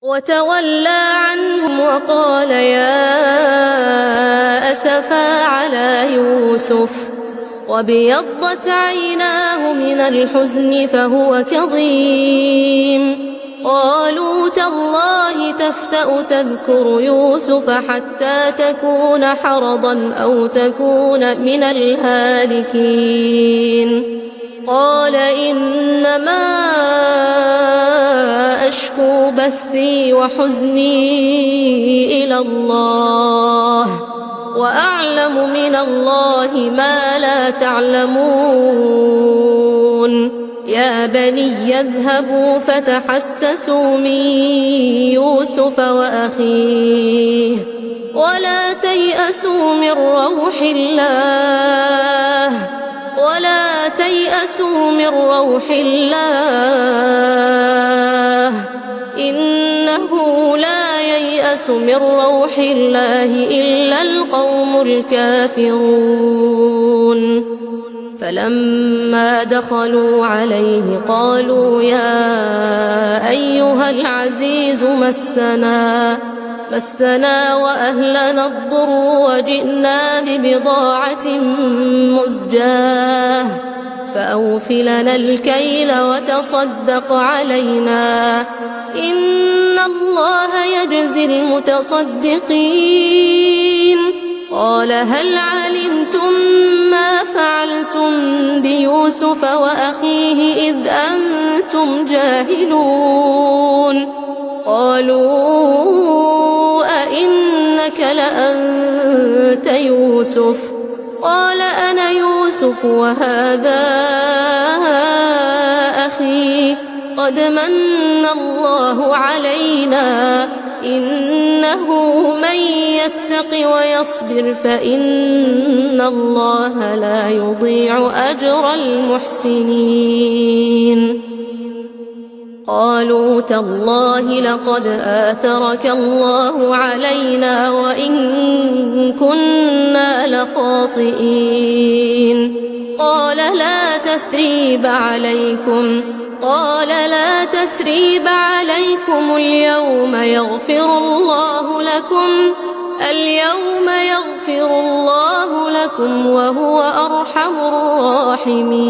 وتولى عنهم وقال يا أسفا على يوسف وابيضت عيناه من الحزن فهو كظيم. قالوا تالله تفتأ تذكر يوسف حتى تكون حرضا أو تكون من الهالكين. قال إنما أشكو بثي وحزني إلى الله وأعلم من الله ما لا تعلمون. يا بني اذهبوا فتحسسوا من يوسف وأخيه ولا تيأسوا من روح الله إنه لا ييأس من روح الله إلا القوم الكافرون. فلما دخلوا عليه قالوا يا أيها العزيز مسنا وأهلنا الضر وجئنا ببضاعة مزجاة فأوف لنا الكيل وتصدق علينا إن الله يجزي المتصدقين. قال هل علمتم ما فعلتم بيوسف وأخيه إذ أنتم جاهلون؟ قالوا أئنك لأنت يوسف؟ قال أنا يوسف وهذا أخي قد من الله علينا إنه من يتق ويصبر فإن الله لا يضيع أجر المحسنين. قالوا تالله لقد آثرك الله علينا وإن كنا لخاطئين. قال لا تثريب عليكم اليوم يغفر الله لكم وهو أرحم الراحمين.